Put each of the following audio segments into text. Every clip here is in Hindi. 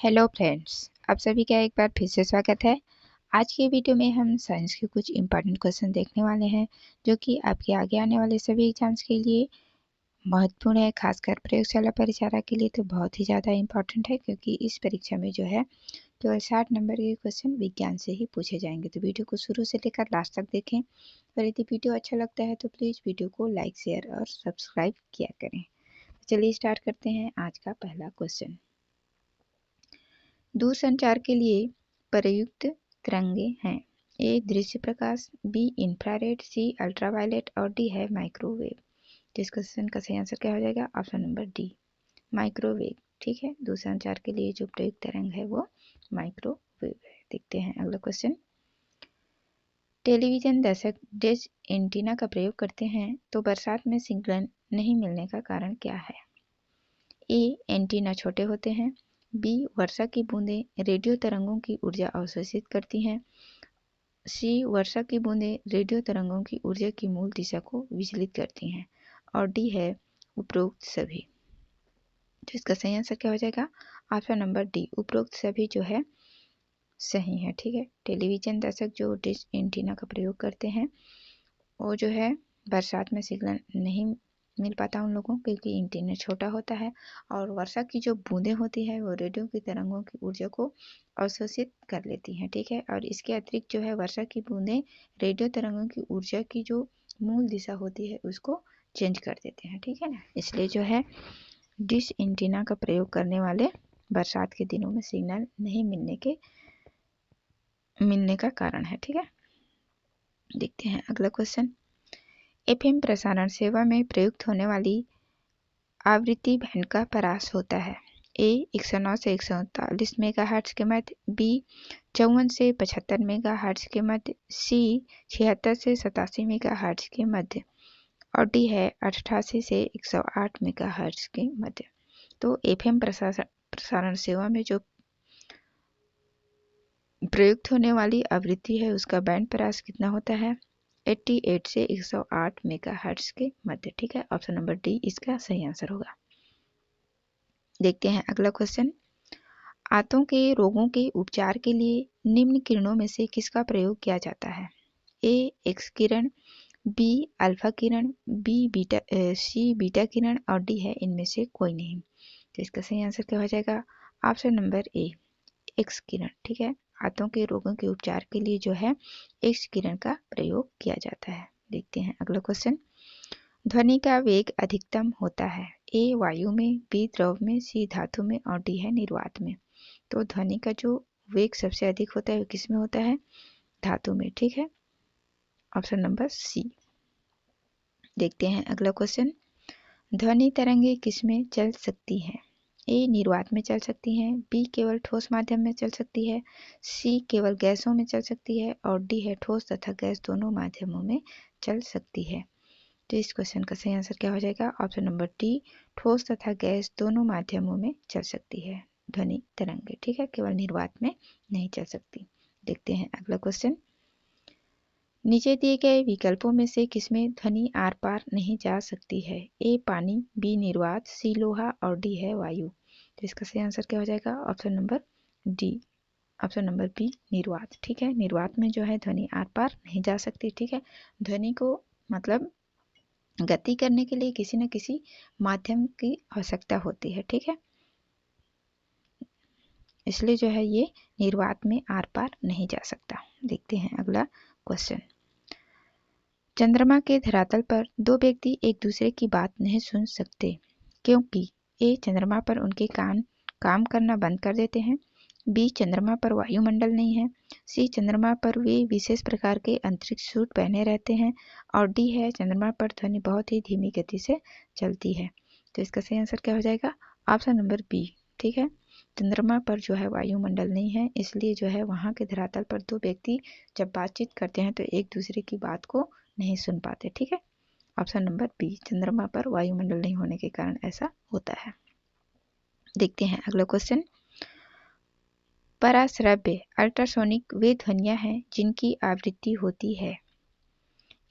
हेलो फ्रेंड्स, आप सभी का एक बार फिर से स्वागत है। आज की वीडियो में हम साइंस के कुछ इम्पॉर्टेंट क्वेश्चन देखने वाले हैं जो कि आपके आगे आने वाले सभी एग्जाम्स के लिए महत्वपूर्ण है। खासकर प्रयोगशाला परिचालक के लिए तो बहुत ही ज़्यादा इम्पॉर्टेंट है, क्योंकि इस परीक्षा में जो है केवल 60 नंबर के क्वेश्चन विज्ञान से ही पूछे जाएंगे। तो वीडियो को शुरू से लेकर लास्ट तक देखें, और यदि वीडियो अच्छा लगता है तो प्लीज़ वीडियो को लाइक, शेयर और सब्सक्राइब किया करें। चलिए स्टार्ट करते हैं आज का पहला क्वेश्चन। दूरसंचार के लिए प्रयुक्त तरंगें हैं। ए दृश्य प्रकाश, बी इंफ्रारेड, सी अल्ट्रावायलेट और डी है माइक्रोवेव। तो इस क्वेश्चन का सही आंसर क्या हो जाएगा? Option number D, microwave. ठीक है, दूरसंचार के लिए जो प्रयुक्त तरंग है वो माइक्रोवेव है। देखते हैं अगला क्वेश्चन। टेलीविजन दर्शक डिश एंटीना का प्रयोग करते हैं तो बरसात में सिग्नल नहीं मिलने का कारण क्या है? ए एंटीना छोटे होते हैं, बी वर्षा की बूंदें रेडियो तरंगों की ऊर्जा अवशोषित करती हैं, सी वर्षा की बूंदें रेडियो तरंगों की ऊर्जा की मूल दिशा को विचलित करती हैं, और डी है उपरोक्त सभी। तो इसका सही आंसर क्या हो जाएगा? ऑप्शन नंबर डी, उपरोक्त सभी जो है सही है। ठीक है, टेलीविजन दर्शक जो डिश एंटीना का प्रयोग करते हैं वो जो है बरसात में सिग्नल नहीं मिल पाता उन लोगों, क्योंकि एंटीना छोटा होता है, और वर्षा की जो बूंदें होती है वो रेडियो की तरंगों की ऊर्जा को अवशोषित कर लेती हैं। ठीक है, और इसके अतिरिक्त जो है वर्षा की बूंदें रेडियो तरंगों की ऊर्जा की जो मूल दिशा होती है उसको चेंज कर देते हैं। ठीक है ना, इसलिए जो है डिश एंटीना का प्रयोग करने वाले बरसात के दिनों में सिग्नल नहीं मिलने का कारण है। ठीक है, देखते हैं अगला क्वेश्चन। एफएम प्रसारण सेवा में प्रयुक्त होने वाली आवृत्ति बैंड का परास होता है। ए 109 से 143 मेगाहर्ट्ज के मध्य, बी 54 से 75 मेगाहर्ट्ज के मध्य, सी 76 से 87 मेगाहर्ट्ज के मध्य, और डी है 88 से 108 मेगाहर्ट्ज के मध्य। तो एफएम प्रसारण सेवा में जो प्रयुक्त होने वाली आवृत्ति है उसका बैंड परास कितना होता है? 88 से 108 मेगाहर्ट्ज के मध्य। ठीक है, ऑप्शन नंबर डी इसका सही आंसर होगा। देखते हैं अगला क्वेश्चन। आंतों के रोगों के उपचार के लिए निम्न किरणों में से किसका प्रयोग किया जाता है? ए x Kiran, be alpha Kiran, C beta किरण, और डी है इनमें से कोई नहीं। तो इसका सही आंसर क्या हो जाएगा? ऑप्शन नंबर ए, एक्स किरण। ठीक है, आंतों के रोगों के उपचार के लिए जो है एक्स किरण का प्रयोग किया जाता है। देखते हैं अगला क्वेश्चन। ध्वनि का वेग अधिकतम होता है। ए वायु में, बी द्रव में, सी धातु में, और डी है निर्वात में। तो ध्वनि का जो वेग सबसे अधिक होता है वो किस में होता है? धातु में। ठीक है, ऑप्शन नंबर सी। देखते हैं अगला क्वेश्चन। ध्वनि तरंगे किस में चल सकती हैं? ए निर्वात में चल सकती हैं, बी केवल ठोस माध्यम में चल सकती है, सी केवल गैसों में चल सकती है, और डी है ठोस तथा गैस दोनों माध्यमों में चल सकती है। तो इस क्वेश्चन का सही आंसर क्या हो जाएगा? ऑप्शन नंबर डी, ठोस तथा गैस दोनों माध्यमों में चल सकती है ध्वनि तरंगे। ठीक है, केवल निर्वात में नहीं चल सकती। देखते हैं अगला क्वेश्चन। नीचे दिए गए विकल्पों में से किसमें ध्वनि आर पार नहीं जा सकती है? ए पानी, बी निर्वात, सी लोहा, और डी है वायु। तो इसका सही आंसर क्या हो जाएगा? Option number D, option number B निर्वात। ठीक है, निर्वात में जो है ध्वनि आर पार नहीं जा सकती। ठीक है, ध्वनि को मतलब गति करने के लिए किसी न किसी माध्यम की आवश्यकता होती है। ठीक है, इसलिए जो है ये निर्वात में आर पार नहीं जा सकता। देखते हैं अगला क्वेश्चन। चंद्रमा के धरातल पर दो व्यक्ति एक दूसरे की बात नहीं सुन सकते क्योंकि ए चंद्रमा पर उनके कान काम करना बंद कर देते हैं, बी चंद्रमा पर वायुमंडल नहीं है, सी चंद्रमा पर वे विशेष प्रकार के अंतरिक्ष सूट पहने रहते हैं, और डी है चंद्रमा पर ध्वनि बहुत ही धीमी गति से चलती है। तो इसका सही आंसर क्या हो जाएगा? Option number B. ठीक है, चंद्रमा पर जो है वायुमंडल नहीं है, इसलिए जो है वहाँ के धरातल पर दो व्यक्ति जब बातचीत करते हैं तो एक दूसरे की बात को नहीं सुन पाते। ठीक है, ऑप्शन नंबर बी, चंद्रमा पर वायुमंडल नहीं होने के कारण ऐसा होता है। देखते हैं अगला क्वेश्चन। पराश्रव्य अल्ट्रासोनिक वे ध्वनियाँ हैं जिनकी आवृत्ति होती है।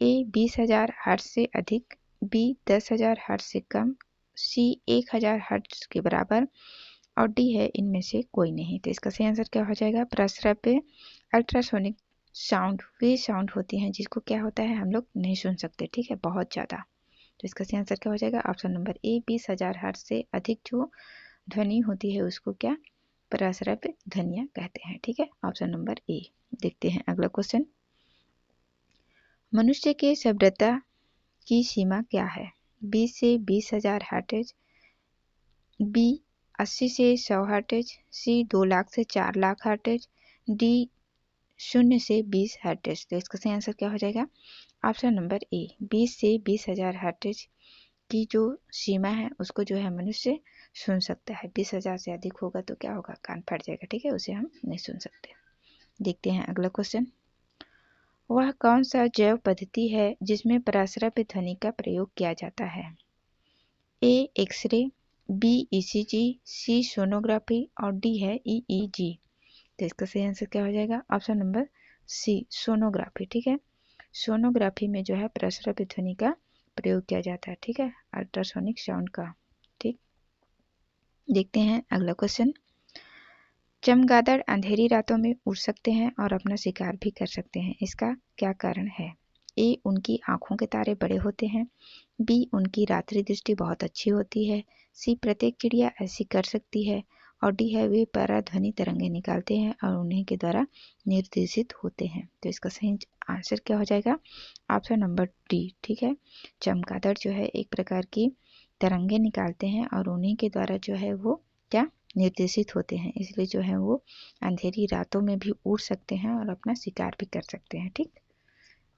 ए 20,000 हर्ट्ज से अधिक, बी 10,000 हर्ट्ज से कम, सी 1,000 हर्ट्ज के बराबर, और डी है इनमें से कोई नहीं। तो इसका सही आंसर क्या हो जाएगा? प्रस्रव्य अल्ट्रासोनिक साउंड वे साउंड होती हैं जिसको क्या होता है हम लोग नहीं सुन सकते, ठीक है, बहुत ज़्यादा। तो इसका सही आंसर क्या हो जाएगा? ऑप्शन नंबर ए। 20,000 हर्ट्ज से अधिक जो ध्वनि होती है उसको क्या प्रस्रव्य ध्वनियाँ कहते हैं, ठीक है, ऑप्शन नंबर ए। देखते हैं अगला क्वेश्चन। मनुष्य के सभ्यता की सीमा क्या है? 20 से 20,000 हर्ट्ज, बी 80 से 100 हर्ट्ज, सी 2 लाख से 4 लाख हर्ट्ज, डी 0 से 20 हर्ट्ज। तो इसका सही आंसर क्या हो जाएगा? ऑप्शन नंबर ए। 20 से 20,000 हर्ट्ज की जो सीमा है उसको जो है मनुष्य सुन सकता है। 20,000 से अधिक होगा तो क्या होगा? कान फट जाएगा, ठीक है, उसे हम नहीं सुन सकते। देखते हैं अगला क्वेश्चन। वह कौन सा जैव पद्धति है जिसमें प्रस्रव्य ध्वनि का प्रयोग किया जाता है? ए एक्सरे, बी ईसीजी, सी सोनोग्राफी और डी है ईईजी। तो इसका सही आंसर क्या हो जाएगा? ऑप्शन नंबर सी सोनोग्राफी, ठीक है। सोनोग्राफी में जो है प्रस्रव्य ध्वनि का प्रयोग किया जाता है, ठीक है, अल्ट्रासोनिक साउंड का, ठीक। देखते हैं अगला क्वेश्चन। चमगादड़ अंधेरी रातों में उड़ सकते हैं और अपना शिकार भी कर सकते हैं, इसका क्या कारण है? ए उनकी आंखों के तारे बड़े होते हैं, बी उनकी रात्रि दृष्टि बहुत अच्छी होती है, सी प्रत्येक चिड़िया ऐसी कर सकती है और डी है वे पराध्वनि तरंगे निकालते हैं और उन्हीं के द्वारा निर्देशित होते हैं। तो इसका सही आंसर क्या हो जाएगा? ऑप्शन नंबर डी, ठीक है। चमगादड़ जो है एक प्रकार की तरंगे निकालते हैं और उन्हीं के द्वारा जो है वो क्या निर्देशित होते हैं, इसलिए जो है वो अंधेरी रातों में भी उड़ सकते हैं और अपना शिकार भी कर सकते हैं, ठीक।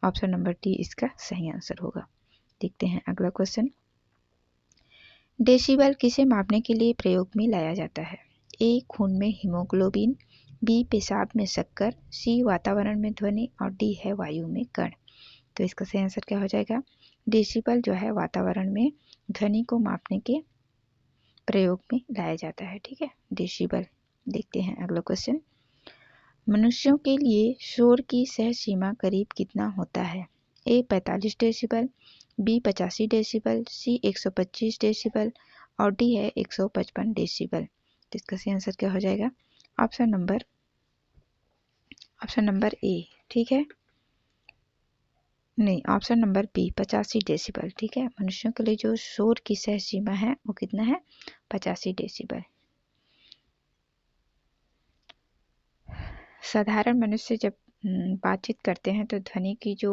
ऑप्शन नंबर डी इसका सही आंसर होगा। देखते हैं अगला क्वेश्चन। डेसिबल किसे मापने के लिए प्रयोग में लाया जाता है? ए खून में हीमोग्लोबिन, बी पेशाब में शक्कर, सी वातावरण में ध्वनि और डी है वायु में कण। तो इसका सही आंसर क्या हो जाएगा? डेसिबल जो है वातावरण में ध्वनि को मापने के प्रयोग में लाया जाता है, ठीक है, डेसिबल। देखते हैं अगला क्वेश्चन। मनुष्यों के लिए शोर की सह सीमा करीब कितना होता है? ए 45 डेसिबल, बी 85 डेसिबल, सी 125 डेसिबल और डी है 155 डेसिबल। तो इसका सही आंसर क्या हो जाएगा? ऑप्शन नंबर ए, ठीक है, नहीं, ऑप्शन नंबर बी 85 डेसिबल, ठीक है। मनुष्यों के लिए जो शोर की सह सीमा है वो कितना है? 85 डेसिबल। साधारण मनुष्य जब बातचीत करते हैं तो ध्वनि की जो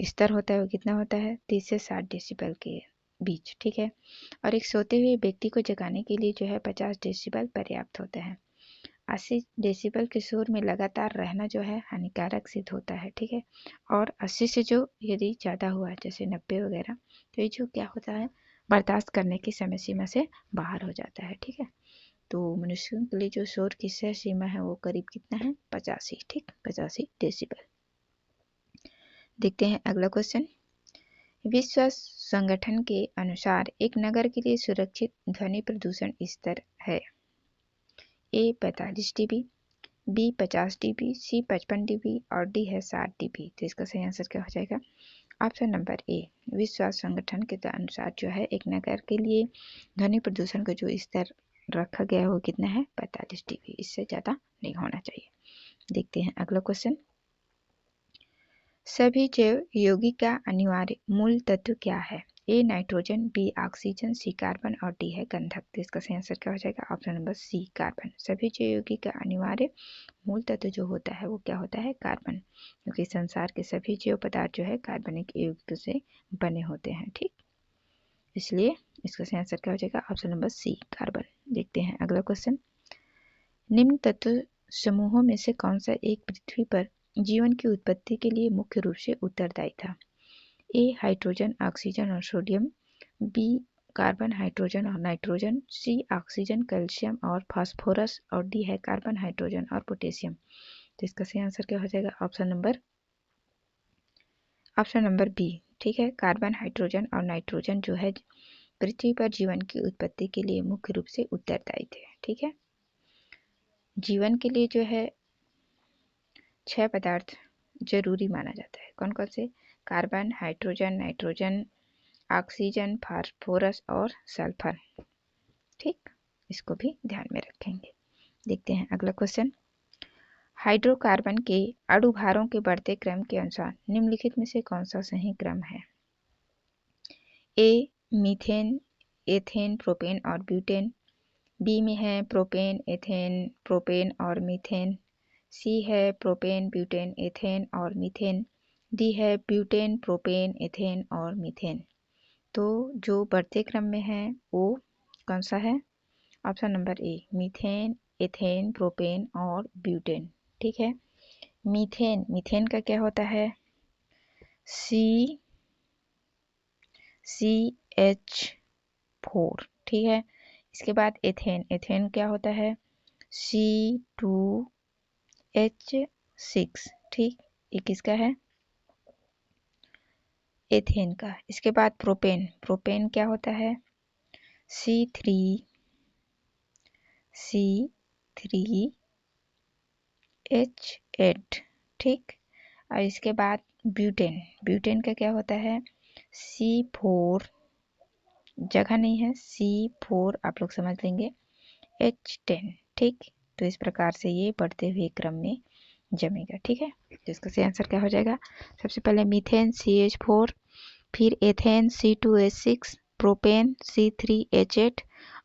स्तर होता है वो कितना होता है? 30 से 60 डेसिबल के बीच, ठीक है। और एक सोते हुए व्यक्ति को जगाने के लिए जो है 50 डेसिबल पर्याप्त होता है। 80 डेसिबल के शोर में लगातार रहना जो है हानिकारक सिद्ध होता है, ठीक है। और 80 से जो यदि ज़्यादा हुआ जैसे 90 वगैरह तो ये जो क्या होता है बर्दाश्त करने की समय सीमा से बाहर हो जाता है, ठीक है। तो मनुष्यों के लिए जो शोर की सह सीमा है वो करीब कितना है? 85, ठीक, 85 डेसिबल। देखते हैं अगला क्वेश्चन। विश्व संगठन के अनुसार एक नगर के लिए सुरक्षित ध्वनि प्रदूषण स्तर है? ए 45 dB, बी 50 dB, सी 55 dB और डी है 60 dB। तो इसका सही आंसर क्या हो जाएगा? ऑप्शन नंबर ए। विश्व संगठन के अनुसार जो है एक नगर के लिए ध्वनि प्रदूषण का जो स्तर रखा गया है वो कितना है? 45 dB, इससे ज़्यादा नहीं होना चाहिए। देखते हैं अगला क्वेश्चन। सभी जैव यौगिक का अनिवार्य मूल तत्व क्या है? A nitrogen, B oxygen, C carbon और डी है गंधक। तो इसका सही आंसर क्या हो जाएगा? Option number C carbon. सभी जैव यौगिक का अनिवार्य मूल तत्व जो होता है वो क्या होता है? कार्बन, क्योंकि संसार के सभी जैव पदार्थ जो है कार्बनिक यौगिक से बने होते हैं, ठीक, इसलिए इसका सही आंसर क्या हो जाएगा? Option number C carbon. देखते हैं अगला क्वेश्चन। निम्न तत्व समूहों में से कौन सा एक पृथ्वी पर जीवन की उत्पत्ति के लिए मुख्य रूप से उत्तरदायी था? ए हाइड्रोजन, ऑक्सीजन और सोडियम, बी कार्बन, हाइड्रोजन और नाइट्रोजन, सी ऑक्सीजन, कैल्शियम और फास्फोरस और डी है कार्बन, हाइड्रोजन और पोटेशियम। तो इसका सही आंसर क्या हो जाएगा? ऑप्शन नंबर बी, ठीक है, कार्बन, हाइड्रोजन और नाइट्रोजन जो है पृथ्वी पर जीवन की उत्पत्ति के लिए मुख्य रूप से उत्तरदायी थे, ठीक है। जीवन के लिए जो है 6 पदार्थ जरूरी माना जाता है, कौन कौन से? Carbon, hydrogen, nitrogen, oxygen, phosphorus और सल्फर। ठीक, इसको भी ध्यान में रखेंगे। देखते हैं अगला क्वेश्चन। हाइड्रोकार्बन के अणुभारों के बढ़ते क्रम के अनुसार निम्नलिखित में से कौन सा सही क्रम है? ए मीथेन, एथेन, प्रोपेन और ब्यूटेन। बी में है प्रोपेन, एथेन, प्रोपेन और मीथेन। सी है प्रोपेन, ब्यूटेन, एथेन और मीथेन। डी है ब्यूटेन, प्रोपेन, एथेन और मीथेन। तो जो बढ़ते क्रम में है वो कौन सा है? ऑप्शन नंबर ए मीथेन, एथेन, प्रोपेन और ब्यूटेन। ठीक है, मीथेन, मीथेन का क्या होता है? CH4। ठीक है, इसके बाद एथेन, एथेन क्या होता है? C2H6। ठीक, ये किसका है? एथेन का। इसके बाद प्रोपेन, प्रोपेन क्या होता है? C3H8। ठीक, और इसके बाद ब्यूटेन, ब्यूटेन का क्या होता है? C4, जगह नहीं है, C4 आप लोग समझ लेंगे, H10। ठीक, तो इस प्रकार से ये बढ़ते हुए क्रम में जमेगा। ठीक है, तो इसका सही आंसर क्या हो जाएगा? सबसे पहले मीथेन CH4, फिर एथेन C2H6, प्रोपेन C3H8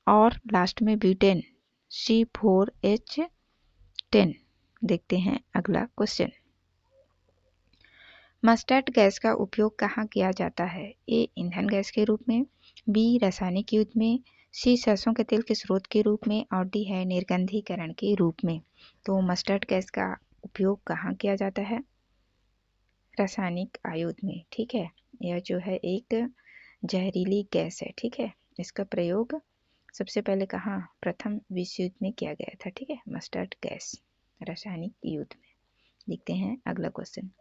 और लास्ट में ब्यूटेन C4H10। देखते हैं अगला क्वेश्चन। मस्टर्ड गैस का उपयोग कहाँ किया जाता है? ए ईंधन गैस के रूप में, बी रासायनिक युद्ध में, सी सरसों के तेल के स्रोत के रूप में और डी है निर्गंधीकरण के रूप में। तो मस्टर्ड गैस का उपयोग कहाँ किया जाता है? रासायनिक आयुध में। ठीक है, यह जो है एक जहरीली गैस है। ठीक है, इसका प्रयोग सबसे पहले कहाँ? प्रथम विश्व युद्ध में किया गया था। ठीक है, मस्टर्ड गैस रासायनिक युद्ध में। देखते हैं अगला क्वेश्चन।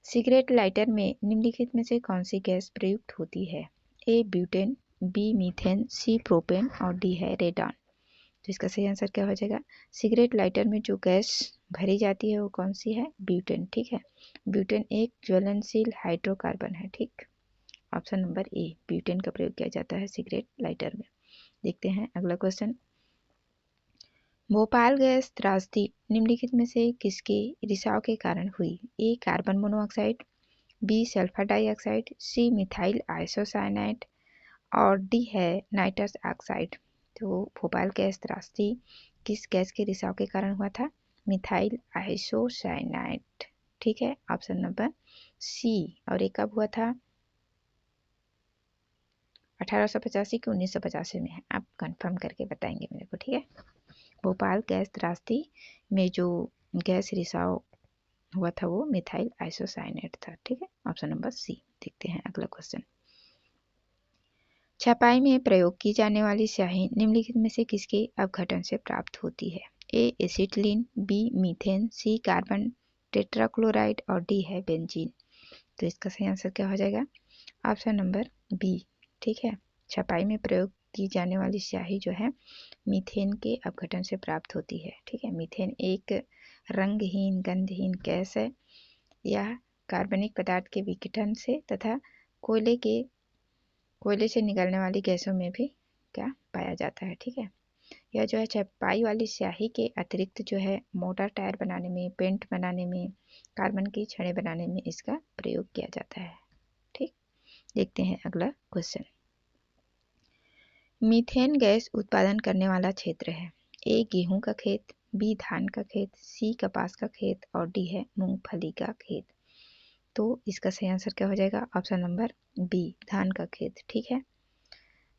सिगरेट लाइटर में निम्नलिखित में से कौन सी गैस प्रयुक्त होती है? ए ब्यूटेन, बी मीथेन, सी प्रोपेन और डी है रेडॉन। तो इसका सही आंसर क्या हो जाएगा? सिगरेट लाइटर में जो गैस भरी जाती है वो कौन सी है? ब्यूटेन। ठीक है, ब्यूटेन एक ज्वलनशील हाइड्रोकार्बन है। ठीक, ऑप्शन नंबर ए ब्यूटेन का प्रयोग किया जाता है सिगरेट लाइटर में। देखते हैं अगला क्वेश्चन। भोपाल गैस त्रासदी निम्नलिखित में से किसके रिसाव के कारण हुई? A carbon monoxide, B sulphur dioxide, C methyl isocyanide और डी है नाइट्रस ऑक्साइड। तो भोपाल गैस त्रासदी किस गैस के रिसाव के कारण हुआ था? Methyl isocyanide. ठीक है, ऑप्शन नंबर सी। और ये कब हुआ था? 1885 कि 1985 में है, आप कंफर्म करके बताएंगे मेरे को। ठीक है, भोपाल गैस त्रासदी में जो गैस रिसाव हुआ था वो मिथाइल आइसोसाइनेट था। ठीक है, ऑप्शन नंबर सी। देखते हैं अगला क्वेश्चन। छपाई में प्रयोग की जाने वाली स्याही निम्नलिखित में से किसके अपघटन से प्राप्त होती है? A acetylene, B methane, C carbon tetrachloride और डी है बेंजीन। तो इसका सही आंसर क्या हो जाएगा? Option number B. ठीक है, छपाई में प्रयोग की जाने वाली स्याही जो है मीथेन के अपघटन से प्राप्त होती है। ठीक है, मीथेन एक रंगहीन गंधहीन गैस है। यह कार्बनिक पदार्थ के विघटन से तथा कोयले से निकलने वाली गैसों में भी क्या पाया जाता है। ठीक है, यह जो है छपाई वाली स्याही के अतिरिक्त जो है मोटर टायर बनाने में, पेंट बनाने में, कार्बन की छड़ें बनाने में इसका प्रयोग किया जाता है। ठीक, देखते हैं अगला क्वेश्चन। मीथेन गैस उत्पादन करने वाला क्षेत्र है? ए गेहूं का खेत, बी धान का खेत, सी कपास का खेत और डी है मूंगफली का खेत। तो इसका सही आंसर क्या हो जाएगा? ऑप्शन नंबर बी धान का खेत। ठीक है,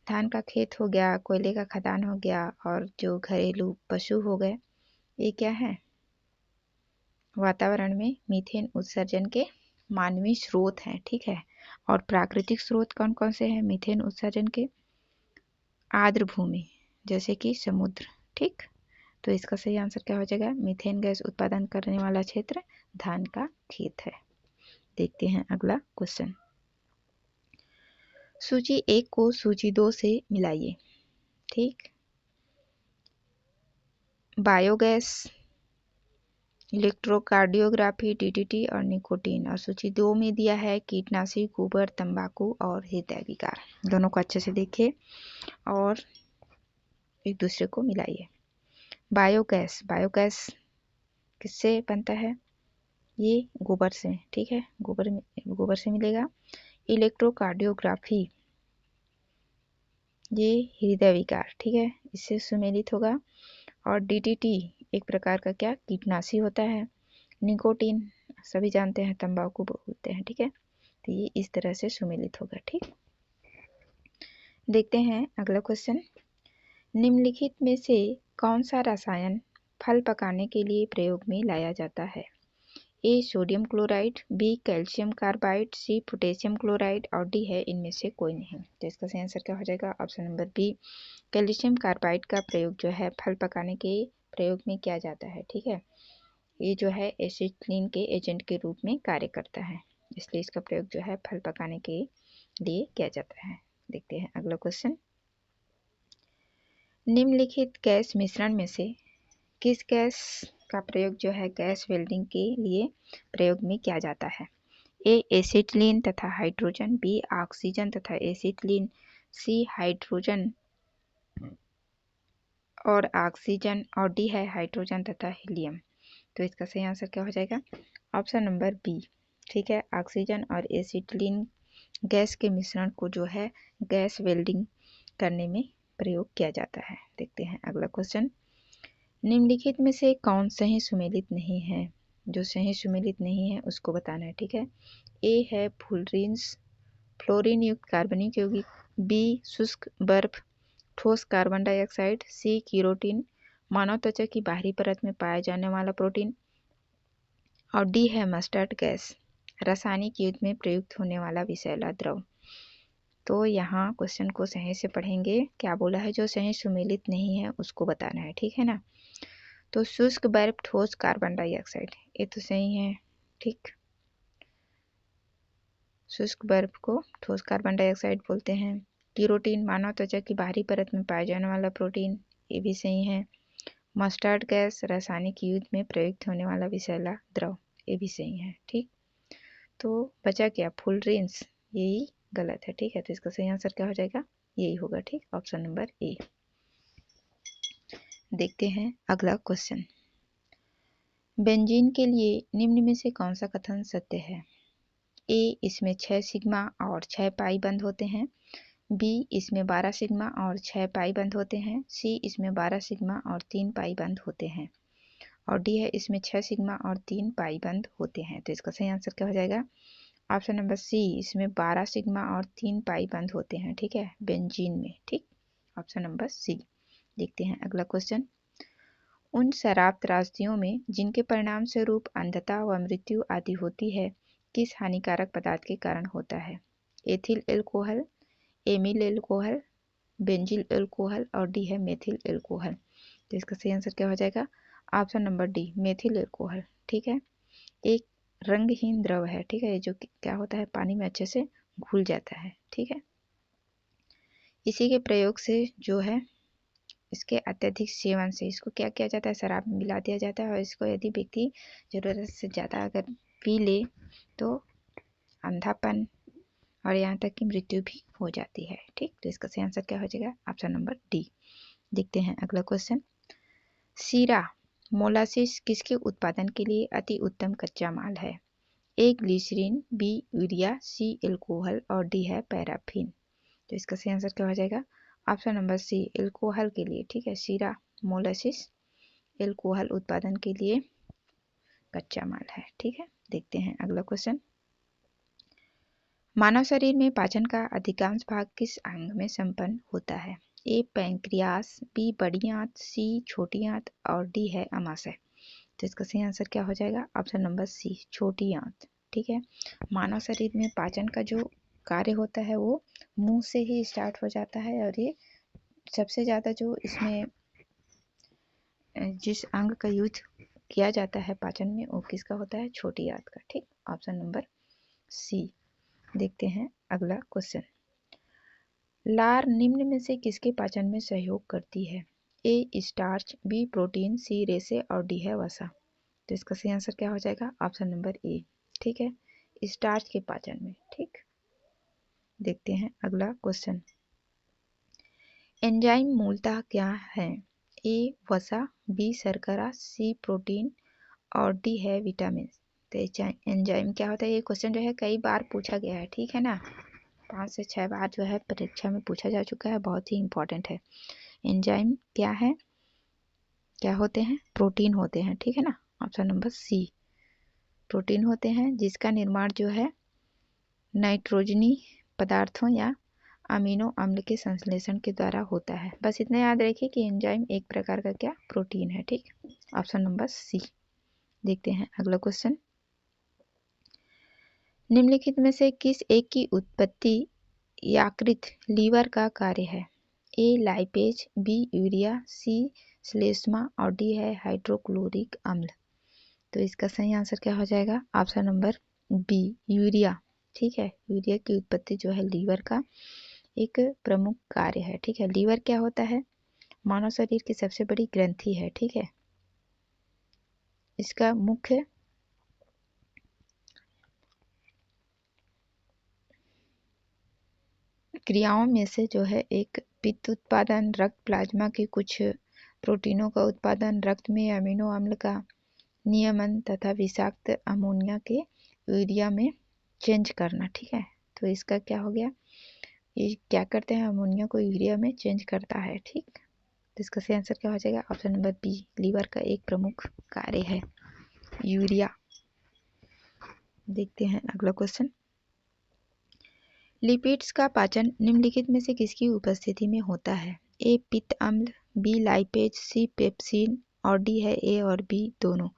धान का खेत हो गया, कोयले का खदान हो गया और जो घरेलू पशु हो गए, ये क्या है? वातावरण में मीथेन उत्सर्जन के मानवीय स्रोत हैं। ठीक है, और प्राकृतिक स्रोत कौन कौन से हैं मीथेन उत्सर्जन के? आर्द्र भूमि जैसे कि समुद्र। ठीक, तो इसका सही आंसर क्या हो जाएगा? मीथेन गैस उत्पादन करने वाला क्षेत्र धान का खेत है। देखते हैं अगला क्वेश्चन। सूची 1 को सूची 2 से मिलाइए। ठीक, बायोगैस, इलेक्ट्रोकार्डियोग्राफी, डीडीटी और निकोटीन। और सूची 2 में दिया है कीटनाशी, गोबर, तंबाकू और हृदय विकार। दोनों को अच्छे से देखिए और एक दूसरे को मिलाइए। बायोगैस, बायोगैस किससे बनता है? ये गोबर से, ठीक है, गोबर से मिलेगा। इलेक्ट्रोकार्डियोग्राफी, ये हृदय विकार, ठीक है, इससे सुमेलित होगा। और डीडीटी एक प्रकार का क्या कीटनाशी होता है। निकोटीन सभी जानते हैं, तंबाकू बोलते हैं, ठीक है, तो ये इस तरह से सुमेलित होगा। ठीक, देखते हैं अगला क्वेश्चन। निम्नलिखित में से कौन सा रसायन फल पकाने के लिए प्रयोग में लाया जाता है? A sodium chloride, B calcium carbide, C potassium chloride और डी है इनमें से कोई नहीं। तो इसका सही आंसर क्या हो जाएगा? Option number B, calcium carbide का प्रयोग जो है फल पकाने के प्रयोग में किया जाता है। ठीक है, ये जो है एसिटिलीन के एजेंट के रूप में कार्य करता है, इसलिए इसका प्रयोग जो है फल पकाने के लिए किया जाता है। देखते हैं अगला क्वेश्चन। निम्नलिखित गैस मिश्रण में से किस गैस का प्रयोग जो है गैस वेल्डिंग के लिए प्रयोग में किया जाता है? ए एसिटिलीन तथा हाइड्रोजन, बी ऑक्सीजन तथा एसिटिलीन, सी हाइड्रोजन और ऑक्सीजन और डी है हाइड्रोजन तथा हीलियम। तो इसका सही आंसर क्या हो जाएगा? ऑप्शन नंबर बी, ठीक है, ऑक्सीजन और एसिटिलीन गैस के मिश्रण को जो है गैस वेल्डिंग करने में प्रयोग किया जाता है। देखते हैं अगला क्वेश्चन। निम्नलिखित में से कौन सही सुमेलित नहीं है? जो सही सुमेलित नहीं है उसको बताना है। ठीक है, ए है फ्लोरीन युक्त कार्बनिक यौगिक, बी शुष्क बर्फ, ठोस कार्बन डाइऑक्साइड, सी कीरोटीन मानव त्वचा की बाहरी परत में पाया जाने वाला प्रोटीन और डी है मस्टर्ड गैस रासायनिक युद्ध में प्रयुक्त होने वाला विषैला द्रव। तो यहाँ क्वेश्चन को सही से पढ़ेंगे, क्या बोला है? जो सही सुमेलित नहीं है उसको बताना है, ठीक है ना। तो शुष्क बर्फ, ठोस कार्बन डाइऑक्साइड, ये तो सही है। ठीक, शुष्क बर्फ को ठोस कार्बन डाइऑक्साइड बोलते हैं। कीरोटीन मानव त्वचा की बाहरी परत में पाया जाने वाला प्रोटीन, ये भी सही है। मस्टर्ड गैस रासायनिक युद्ध में प्रयुक्त होने वाला विषैला द्रव, ये भी सही है। ठीक, तो बचा क्या? फुलरेंस, यही गलत है। ठीक है, तो इसका सही आंसर क्या हो जाएगा? यही होगा। ठीक, ऑप्शन नंबर ए। देखते हैं अगला क्वेश्चन। बेंजीन के लिए निम्न में से कौन सा कथन सत्य है? ए इसमें 6 सिग्मा और 6 पाई बंद होते हैं, बी इसमें 12 सिग्मा और 6 पाई बंद होते हैं, सी इसमें 12 सिग्मा और 3 पाई बंद होते हैं और डी है इसमें 6 सिग्मा और 3 पाई बंद होते हैं। तो इसका सही आंसर क्या हो जाएगा? ऑप्शन नंबर सी, इसमें 12 सिग्मा और 3 पाई बंद होते हैं। ठीक है, बेंजीन में। ठीक, ऑप्शन नंबर सी। देखते हैं अगला क्वेश्चन। उन शराब त्रासदियों में जिनके परिणाम स्वरूप अंधता व मृत्यु आदि होती है, किस हानिकारक पदार्थ के कारण होता है? Ethyl alcohol, amyl alcohol, benzyl alcohol और डी है मेथिल एल्कोहल। तो इसका सही आंसर क्या हो जाएगा? Option number D, methyl alcohol. ठीक है, एक रंगहीन द्रव है, ठीक है, जो क्या होता है पानी में अच्छे से घुल जाता है। ठीक है, इसी के प्रयोग से जो है इसके अत्यधिक सेवन से इसको क्या किया जाता है? शराब में मिला दिया जाता है और इसको यदि व्यक्ति ज़रूरत से ज़्यादा अगर पी ले तो अंधापन और यहाँ तक कि मृत्यु भी हो जाती है। ठीक, तो इसका सही आंसर क्या हो जाएगा? Option number D. देखते हैं अगला क्वेश्चन। सीरा मोलासिस किसके उत्पादन के लिए अति उत्तम कच्चा माल है? ए ग्लिसरीन, बी यूरिया, सी एल्कोहल और डी है पैराफिन। तो इसका सही आंसर क्या हो जाएगा? ऑप्शन नंबर सी, एल्कोहल के लिए। ठीक है, सीरा मोलासिस एल्कोहल उत्पादन के लिए कच्चा माल है। ठीक है, देखते हैं अगला क्वेश्चन। मानव शरीर में पाचन का अधिकांश भाग किस अंग में संपन्न होता है? ए पैंक्रियास, बी बड़ी आंत, सी छोटी आंत और डी है अमाशय। तो इसका सही आंसर क्या हो जाएगा? ऑप्शन नंबर सी, छोटी आंत। ठीक है, मानव शरीर में पाचन का जो कार्य होता है वो मुंह से ही स्टार्ट हो जाता है और ये सबसे ज़्यादा जो इसमें जिस अंग का यूज किया जाता है पाचन में वो किसका होता है? छोटी आंत का। ठीक, ऑप्शन नंबर सी। देखते हैं अगला क्वेश्चन। लार निम्न में से किसके पाचन में सहयोग करती है? ए स्टार्च, बी प्रोटीन, सी रेसे और डी है वसा। तो इसका सही आंसर क्या हो जाएगा? ऑप्शन नंबर ए। ठीक है, स्टार्च के पाचन में। ठीक, देखते हैं अगला क्वेश्चन। एंजाइम मूलतः क्या है? ए वसा, बी शर्करा, सी प्रोटीन और डी है विटामिन। तो एंजाइम क्या होता है? ये क्वेश्चन जो है कई बार पूछा गया है, ठीक है ना, 5 से 6 बार जो है परीक्षा में पूछा जा चुका है, बहुत ही इंपॉर्टेंट है। एंजाइम क्या है, क्या होते हैं? प्रोटीन होते हैं, ठीक है ना, ऑप्शन नंबर सी, प्रोटीन होते हैं जिसका निर्माण जो है नाइट्रोजनी पदार्थों या अमीनो अम्ल के संश्लेषण के द्वारा होता है। बस इतना याद रखिए कि एंजाइम एक प्रकार का क्या प्रोटीन है, ठीक, ऑप्शन नंबर सी। देखते हैं अगला क्वेश्चन। निम्नलिखित में से किस एक की उत्पत्ति यकृत लीवर का कार्य है? ए लाइपेज, बी यूरिया, सी श्लेष्मा और डी है हाइड्रोक्लोरिक अम्ल। तो इसका सही आंसर क्या हो जाएगा? ऑप्शन नंबर बी यूरिया, ठीक है। यूरिया की उत्पत्ति जो है लीवर का एक प्रमुख कार्य है, ठीक है। लीवर क्या होता है? मानव शरीर की सबसे बड़ी ग्रंथि है, ठीक है। इसका मुख्य क्रियाओं में से जो है एक पित्त उत्पादन, रक्त प्लाज्मा के कुछ प्रोटीनों का उत्पादन, रक्त में अमीनो अम्ल का नियमन तथा विषाक्त अमोनिया के यूरिया में चेंज करना, ठीक है। तो इसका क्या हो गया? ये क्या करते हैं? अमोनिया को यूरिया में चेंज करता है, ठीक। तो इसका सही आंसर क्या हो जाएगा? ऑप्शन नंबर बी, लीवर का एक प्रमुख कार्य है यूरिया। देखते हैं अगला क्वेश्चन। लिपिड्स का पाचन निम्नलिखित में से किसकी उपस्थिति में होता है? ए पित्त अम्ल, बी लाइपेज, सी पेप्सिन और डी है ए और बी दोनों।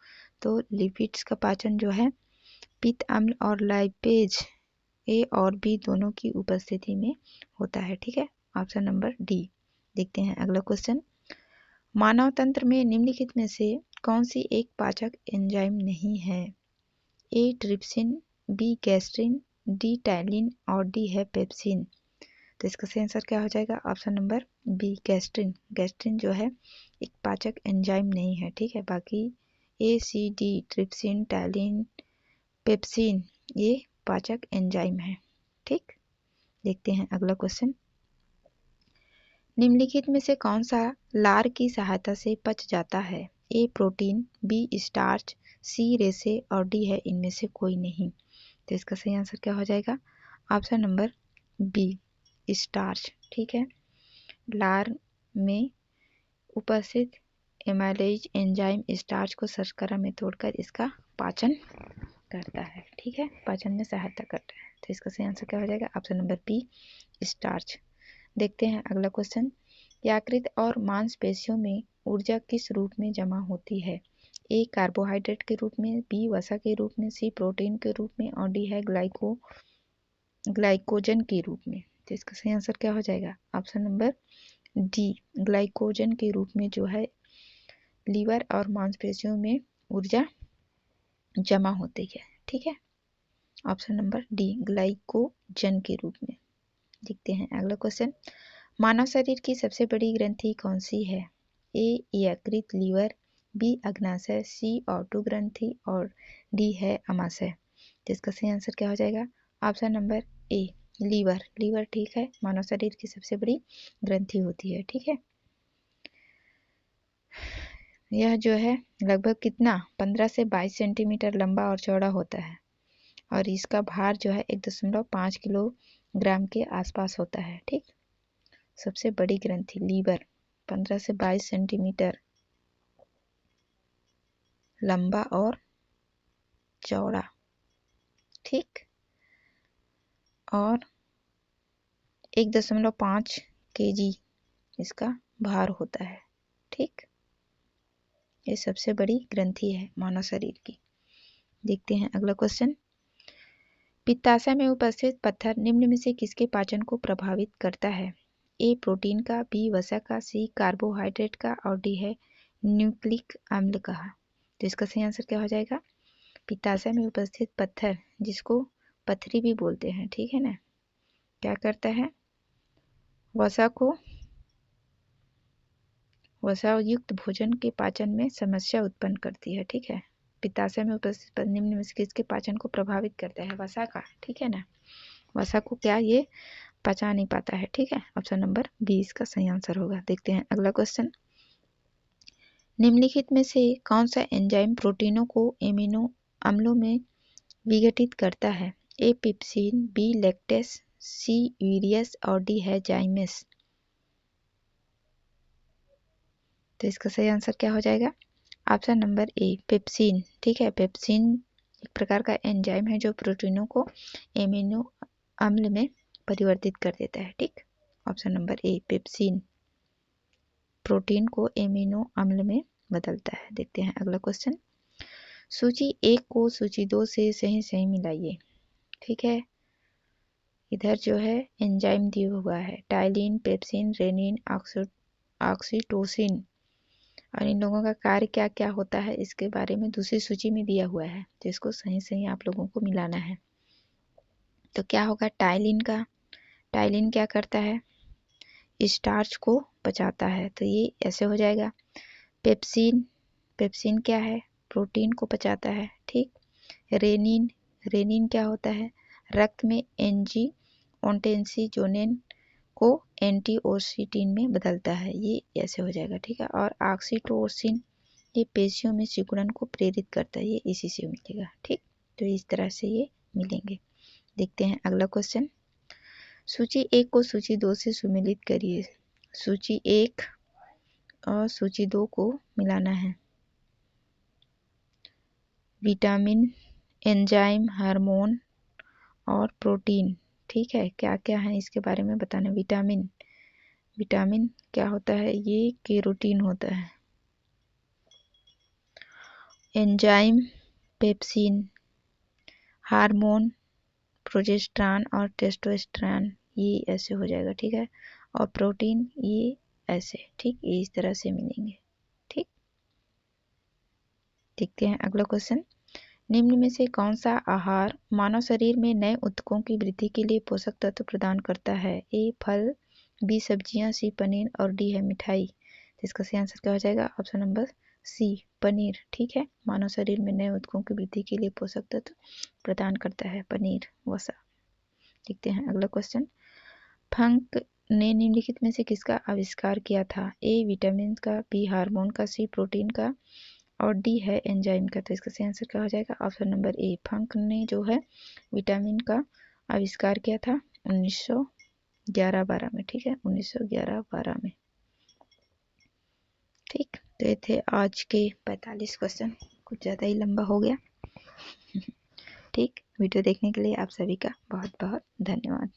तो लिपिड्स का पाचन जो है पित्त अम्ल और लाइपेज ए और बी दोनों की उपस्थिति में होता है, ठीक है, ऑप्शन नंबर डी। देखते हैं अगला क्वेश्चन। मानव तंत्र में निम्नलिखित में से कौन सी एक पाचक एंजाइम नहीं है? A trypsin, B gastrin, D ptyalin और डी है पेप्सिन। तो इसका सही आंसर क्या हो जाएगा? Option number B gastrin. Gastrin जो है एक पाचक एंजाइम नहीं है, ठीक है। बाकी A C D trypsin, ptyalin, pepsin ये पाचक एंजाइम है, ठीक। देखते हैं अगला क्वेश्चन। निम्नलिखित में से कौन सा लार की सहायता से पच जाता है? ए प्रोटीन, बी स्टार्च, सी रेसे और डी है इनमें से कोई नहीं। तो इसका सही आंसर क्या हो जाएगा? ऑप्शन नंबर बी स्टार्च, ठीक है। लार में उपस्थित एमाइलेज एंजाइम स्टार्च को शर्करा में तोड़कर इसका पाचन करता है, ठीक है, पाचन में सहायता करता है। तो इसका सही आंसर क्या हो जाएगा? Option number B starch. देखते हैं अगला क्वेश्चन। यकृत और मांसपेशियों में ऊर्जा किस रूप में जमा होती है? ए कार्बोहाइड्रेट के रूप में, बी वसा के रूप में, सी प्रोटीन के रूप में और डी है ग्लाइकोजन के रूप में। तो इसका सही आंसर क्या हो जाएगा? ऑप्शन नंबर डी ग्लाइकोजन के रूप में जो है लीवर और मांसपेशियों में ऊर्जा जमा होती है, ठीक है, ऑप्शन नंबर डी ग्लाइकोजन के रूप में। देखते हैं अगला क्वेश्चन। मानव शरीर की सबसे बड़ी ग्रंथि कौन सी है? ए यकृत लीवर, बी अग्नाशय, सी ऑटो ग्रंथि और डी है अमाशय। जिसका सही आंसर क्या हो जाएगा? Option number A liver. Liver, ठीक है, मानव शरीर की सबसे बड़ी ग्रंथि होती है, ठीक है। यह जो है लगभग कितना 15 से 22 सेंटीमीटर लंबा और चौड़ा होता है और इसका भार जो है 1.5 किलोग्राम के आसपास होता है, ठीक। सबसे बड़ी ग्रंथि लीवर 15 से 22 सेंटीमीटर लंबा और चौड़ा, ठीक, और 1.5 kg इसका भार होता है, ठीक। ये सबसे बड़ी ग्रंथि है मानव शरीर की। देखते हैं अगला क्वेश्चन। पित्ताशय में उपस्थित पत्थर निम्न में से किसके पाचन को प्रभावित करता है? ए प्रोटीन का, बी वसा का, सी कार्बोहाइड्रेट का और डी है न्यूक्लिक अम्ल का। तो इसका सही आंसर क्या हो जाएगा? पित्ताशय में उपस्थित पत्थर, जिसको पथरी भी बोलते हैं, ठीक है ना, क्या करता है? वसा युक्त भोजन के पाचन में समस्या उत्पन्न करती है, ठीक है। पित्ताशय में उपस्थित निम्न में से किसके पाचन को प्रभावित करता है? वसा का, ठीक है ना। वसा को क्या ये पचा नहीं पाता है। ठीक है, ऑप्शन नंबर बी इसका सही आंसर होगा। देखते हैं अगला क्वेश्चन। निम्नलिखित में से कौन सा एंजाइम प्रोटीनों को एमिनो अम्लों में विघटित करता है? ए पिप्सिन, बी लैक्टेस, सी यूरियस और डी है जाइमेस। तो इसका सही आंसर क्या हो जाएगा? ऑप्शन नंबर ए पेप्सिन। ठीक है, पेप्सिन एक प्रकार का एंजाइम है जो प्रोटीनों को एमिनो अम्ल में परिवर्तित कर देता है। ठीक, ऑप्शन नंबर ए पेप्सिन प्रोटीन को एमिनो अम्ल में बदलता है। देखते हैं अगला क्वेश्चन। सूची 1 को सूची 2 से सही सही मिलाइए। ठीक है, इधर जो है एंजाइम दिया हुआ है टाइलिन, पेप्सिन, रेनिन, ऑक्सीटोसिन, और इन लोगों का कार्य क्या क्या होता है इसके बारे में दूसरी सूची में दिया हुआ है। तो इसको सही सही आप लोगों को मिलाना है। तो क्या होगा टाइलिन क्या करता है? स्टार्च को पचाता है, तो ये ऐसे हो जाएगा। पेप्सिन क्या है? प्रोटीन को पचाता है। ठीक, रेनिन क्या होता है? रक्त में एंजीओटेंसिनोजेन को एंटीओक्सीडेंट में बदलता है, ये ऐसे हो जाएगा। ठीक है, और ऑक्सीटोसिन ये पेशियों में सिकुड़न को प्रेरित करता है, ये इसी से मिलेगा। ठीक, तो इस तरह से ये मिलेंगे। देखते हैं अगला क्वेश्चन। सूची 1 को सूची 2 से सुमेलित करिए। सूची 1 और सूची 2 को मिलाना है। विटामिन, एंजाइम, हार्मोन और प्रोटीन। ठीक है, क्या क्या है इसके बारे में बताना। विटामिन क्या होता है? ये केरोटीन होता है। एंजाइम पेप्सिन, हार्मोन प्रोजेस्टेरॉन और टेस्टोस्टेरोन, ये ऐसे हो जाएगा। ठीक है, और प्रोटीन ये ऐसे। ठीक, ये इस तरह से मिलेंगे। ठीक, देखते हैं अगला क्वेश्चन। निम्न में से कौन सा आहार मानव शरीर में नए ऊतकों की वृद्धि के लिए पोषक तत्व प्रदान करता है? ए फल, बी सब्जियां, सी पनीर और डी है मिठाई। तो इसका सही आंसर क्या हो जाएगा? Option number C paneer. ठीक है, मानव शरीर में नए ऊतकों की वृद्धि के लिए पोषक तत्व प्रदान करता है पनीर, वसा। देखते हैं अगला क्वेश्चन। फंक ने निम्नलिखित में से किसका आविष्कार किया था? ए विटामिन का, बी हार्मोन का, सी प्रोटीन का और डी है एंजाइम का। तो इसका सही आंसर क्या हो जाएगा? ऑप्शन नंबर ए फंक ने जो है विटामिन का आविष्कार किया था 1911-12 में। ठीक है, 1911-12 में। ठीक, तो ये थे आज के 45 क्वेश्चन, कुछ ज़्यादा ही लंबा हो गया। ठीक, वीडियो देखने के लिए आप सभी का बहुत बहुत धन्यवाद।